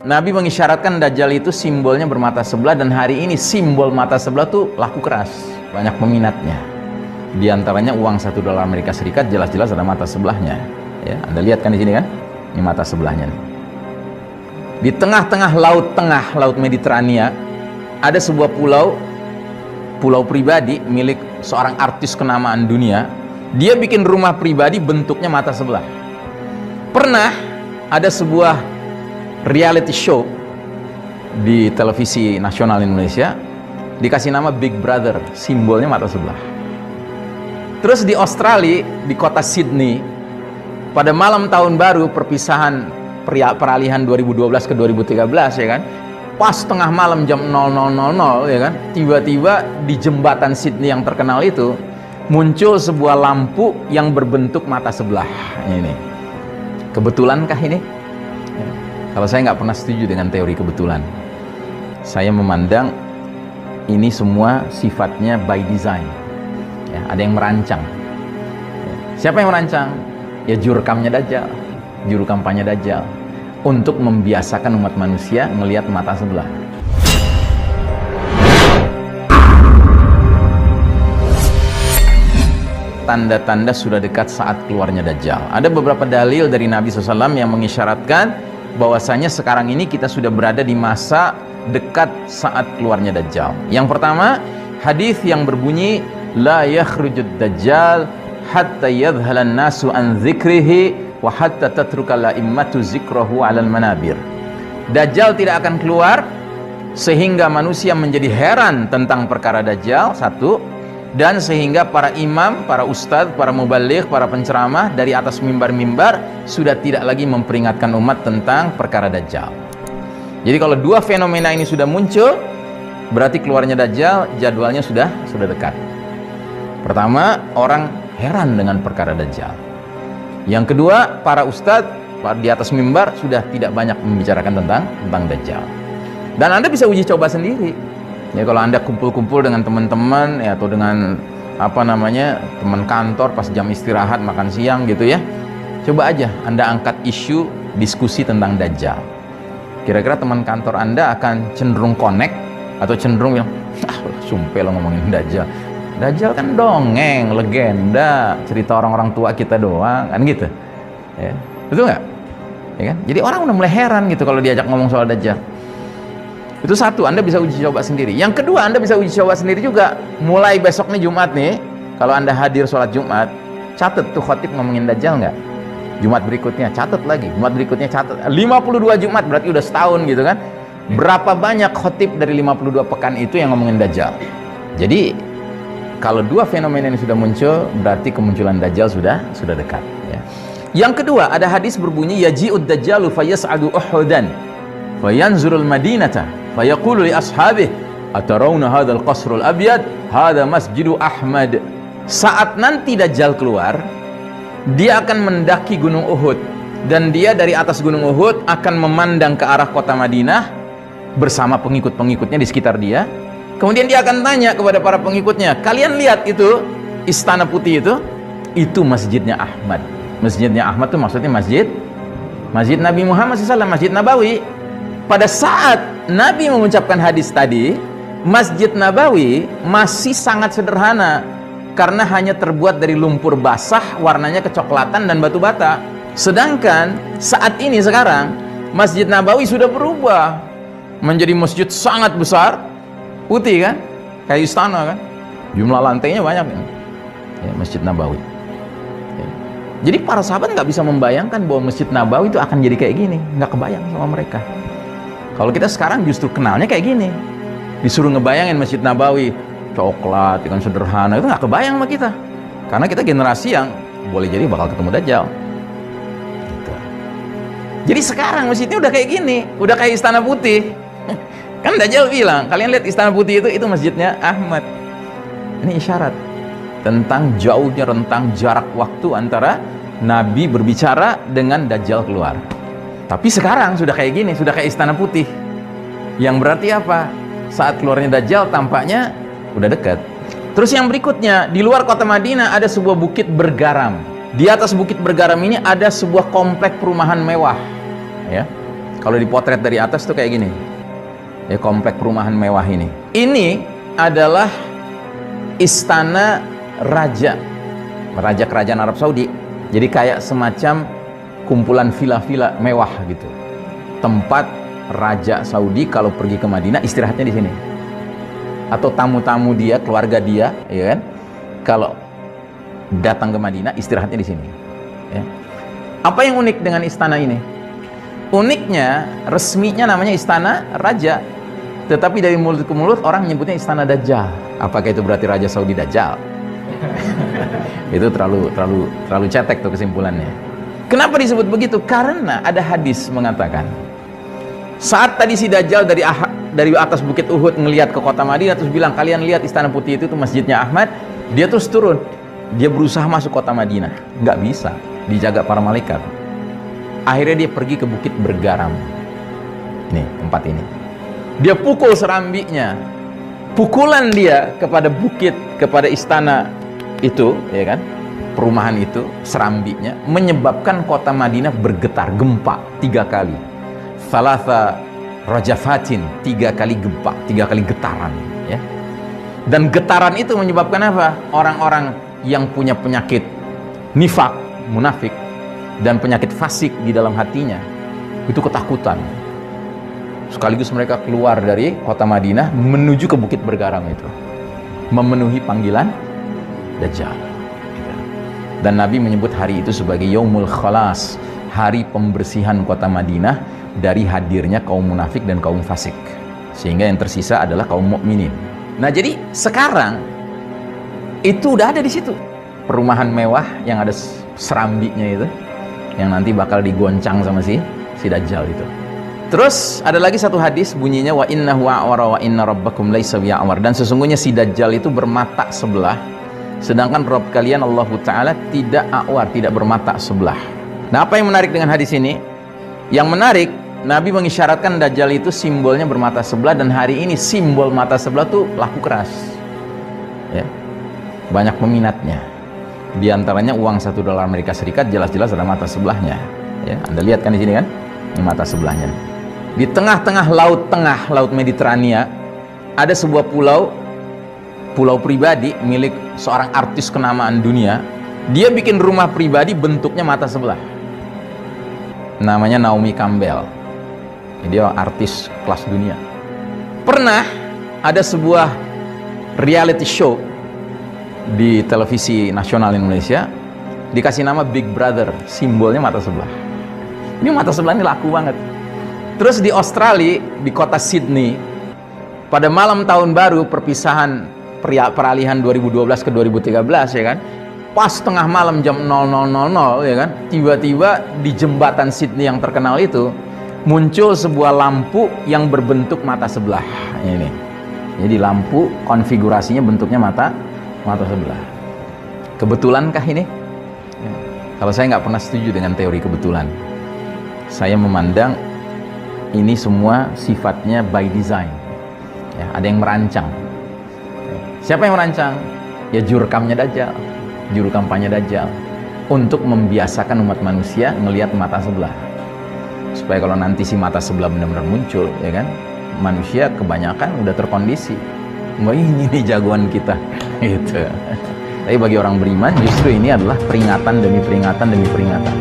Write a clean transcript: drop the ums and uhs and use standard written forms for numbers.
Nabi mengisyaratkan Dajjal itu simbolnya bermata sebelah, dan hari ini simbol mata sebelah tuh laku keras, banyak peminatnya. Di antaranya uang $1 Amerika Serikat jelas-jelas ada mata sebelahnya. Ya, Anda lihat kan di sini kan? Ini mata sebelahnya nih. Di tengah-tengah laut Mediterania ada sebuah pulau pribadi milik seorang artis kenamaan dunia. Dia bikin rumah pribadi bentuknya mata sebelah. Pernah ada sebuah reality show di televisi nasional Indonesia dikasih nama Big Brother, simbolnya mata sebelah. Terus di Australia, di kota Sydney, pada malam tahun baru perpisahan peralihan 2012 ke 2013 ya kan, pas tengah malam jam 00.00 ya kan, tiba-tiba di jembatan Sydney yang terkenal itu muncul sebuah lampu yang berbentuk mata sebelah. Ini kebetulankah ini? Ya. Kalau saya nggak pernah setuju dengan teori kebetulan. Saya memandang ini semua sifatnya by design. Ya, ada yang merancang. Ya. Siapa yang merancang? Ya juru kampanye Dajjal untuk membiasakan umat manusia melihat mata sebelah. Tanda-tanda sudah dekat saat keluarnya Dajjal. Ada beberapa dalil dari Nabi SAW yang mengisyaratkan bahwasanya sekarang ini kita sudah berada di masa dekat saat keluarnya Dajjal. Yang pertama, hadis yang berbunyi la yakhrujud Dajjal hatta yadhhalan nasu an dzikrihi wa hatta tatruka la'immatu zikrahu 'alal manabir. Dajjal tidak akan keluar sehingga manusia menjadi heran tentang perkara Dajjal, satu, dan sehingga para imam, para ustadz, para mubaligh, para penceramah dari atas mimbar-mimbar sudah tidak lagi memperingatkan umat tentang perkara Dajjal. Jadi kalau dua fenomena ini sudah muncul, berarti keluarnya Dajjal jadwalnya sudah dekat. Pertama, orang heran dengan perkara Dajjal. Yang kedua, para ustadz di atas mimbar sudah tidak banyak membicarakan tentang Dajjal. Dan Anda bisa uji coba sendiri. Ya, kalau Anda kumpul-kumpul dengan teman-teman ya, atau dengan teman kantor pas jam istirahat makan siang gitu ya, coba aja Anda angkat isu diskusi tentang Dajjal. Kira-kira teman kantor Anda akan cenderung connect atau cenderung bilang, sumpah lo ngomongin Dajjal. Dajjal kan dongeng, legenda, cerita orang-orang tua kita doang, kan gitu ya, betul nggak? Ya kan? Jadi orang udah mulai heran gitu kalau diajak ngomong soal Dajjal. Itu satu, Anda bisa uji coba sendiri. Yang kedua, Anda bisa uji coba sendiri juga. Mulai besok nih Jumat nih, kalau Anda hadir sholat Jumat, catat tuh khotib ngomongin Dajjal nggak? Jumat berikutnya catat lagi, Jumat berikutnya catat. 52 Jumat berarti udah setahun gitu kan. Berapa banyak khotib dari 52 pekan itu yang ngomongin Dajjal? Jadi kalau dua fenomena ini sudah muncul, berarti kemunculan Dajjal sudah dekat ya. Yang kedua, ada hadis berbunyi yaji'ud dajjalu fayas'adu Uhudan fayanzurul madinata fayaqulu li ashabih atarawna hadzal qasrul abyad hadza masjidu Ahmad. Saat nanti Dajjal keluar, dia akan mendaki gunung Uhud, dan dia dari atas gunung Uhud akan memandang ke arah kota Madinah bersama pengikut-pengikutnya di sekitar dia. Kemudian dia akan tanya kepada para pengikutnya, kalian lihat itu istana putih itu masjidnya Ahmad. Masjidnya Ahmad itu maksudnya masjid Nabi Muhammad SAW, Masjid Nabawi. Pada saat Nabi mengucapkan hadis tadi, Masjid Nabawi masih sangat sederhana karena hanya terbuat dari lumpur basah, warnanya kecoklatan dan batu bata. Sedangkan saat ini sekarang Masjid Nabawi sudah berubah menjadi masjid sangat besar, putih kan, kayak istana kan, jumlah lantainya banyak ya, Masjid Nabawi ya. Jadi para sahabat nggak bisa membayangkan bahwa Masjid Nabawi itu akan jadi kayak gini, nggak kebayang sama mereka. Kalau kita sekarang justru kenalnya kayak gini, disuruh ngebayangin Masjid Nabawi coklat dengan sederhana, itu nggak kebayang sama kita, karena kita generasi yang boleh jadi bakal ketemu Dajjal gitu. Jadi sekarang masjidnya udah kayak gini, udah kayak istana putih. Kan Dajjal bilang, kalian lihat istana putih itu masjidnya Ahmad. Ini isyarat tentang jauhnya rentang jarak waktu antara Nabi berbicara dengan Dajjal keluar. Tapi sekarang sudah kayak gini, sudah kayak istana putih. Yang berarti apa? Saat keluarnya Dajjal tampaknya udah dekat. Terus yang berikutnya, di luar kota Madinah ada sebuah bukit bergaram. Di atas bukit bergaram ini ada sebuah komplek perumahan mewah ya. Kalau dipotret dari atas tuh kayak gini. Ya, komplek perumahan mewah ini. Ini adalah istana raja kerajaan Arab Saudi. Jadi kayak semacam kumpulan villa-villa mewah gitu. Tempat raja Saudi kalau pergi ke Madinah istirahatnya di sini. Atau tamu-tamu dia, keluarga dia, ya kan? Kalau datang ke Madinah istirahatnya di sini. Ya. Apa yang unik dengan istana ini? Uniknya, resminya namanya istana raja, tetapi dari mulut ke mulut orang menyebutnya istana Dajjal. Apakah itu berarti Raja Saudi Dajjal? Itu terlalu cetek tuh kesimpulannya. Kenapa disebut begitu? Karena ada hadis mengatakan, saat tadi si Dajjal dari atas bukit Uhud ngelihat ke kota Madinah terus bilang, kalian lihat istana putih itu masjidnya Ahmad. Dia terus turun, dia berusaha masuk kota Madinah, nggak bisa, dijaga para malaikat. Akhirnya dia pergi ke bukit bergaram. Ini tempat ini. Dia pukul serambinya. Pukulan dia kepada bukit, kepada istana itu, ya kan? Perumahan itu, serambinya menyebabkan kota Madinah bergetar, gempa 3 kali. Thalatha rajafatin, 3 kali gempa, 3 kali getaran, ya. Dan getaran itu menyebabkan apa? Orang-orang yang punya penyakit nifak, munafik, dan penyakit fasik di dalam hatinya itu ketakutan. Sekaligus mereka keluar dari kota Madinah menuju ke bukit bergaram itu, memenuhi panggilan Dajjal. Dan Nabi menyebut hari itu sebagai Yaumul Khalas, hari pembersihan kota Madinah dari hadirnya kaum munafik dan kaum fasik, sehingga yang tersisa adalah kaum mukminin. Nah, jadi sekarang itu udah ada di situ perumahan mewah yang ada serambinya itu, yang nanti bakal digoncang sama si Dajjal itu. Terus ada lagi satu hadis bunyinya, wa innahu a'wara wa inna rabbakum laisa bi'awar, dan sesungguhnya si Dajjal itu bermata sebelah, sedangkan Rabb kalian Allah Ta'ala tidak a'war, tidak bermata sebelah. Nah, apa yang menarik dengan hadis ini? Yang menarik, Nabi mengisyaratkan Dajjal itu simbolnya bermata sebelah, dan hari ini simbol mata sebelah tuh laku keras, ya. Banyak peminatnya. Di antaranya uang $1 Amerika Serikat jelas-jelas ada mata sebelahnya. Ya, Anda lihat kan di sini kan? Ini mata sebelahnya. Di tengah-tengah laut Mediterania ada sebuah pulau pribadi milik seorang artis kenamaan dunia. Dia bikin rumah pribadi bentuknya mata sebelah. Namanya Naomi Campbell. Dia artis kelas dunia. Pernah ada sebuah reality show di televisi nasional Indonesia dikasih nama Big Brother, simbolnya mata sebelah. Ini mata sebelah ini laku banget. Terus di Australia, di kota Sydney, pada malam tahun baru perpisahan peralihan 2012 ke 2013, ya kan, pas tengah malam jam 00.00, ya kan, tiba-tiba di jembatan Sydney yang terkenal itu muncul sebuah lampu yang berbentuk mata sebelah. Ini, jadi lampu konfigurasinya bentuknya mata sebelah. Kebetulankah ini? Ya. Kalau saya nggak pernah setuju dengan teori kebetulan. Saya memandang ini semua sifatnya by design. Ya, ada yang merancang. Ya. Siapa yang merancang? Ya juru kampanye Dajjal, juru kampanye Dajjal, untuk membiasakan umat manusia ngelihat mata sebelah. Supaya kalau nanti si mata sebelah benar-benar muncul, ya kan, manusia kebanyakan udah terkondisi. Wah, ini nih jagoan kita gitu. Tapi bagi orang beriman justru ini adalah peringatan demi peringatan demi peringatan.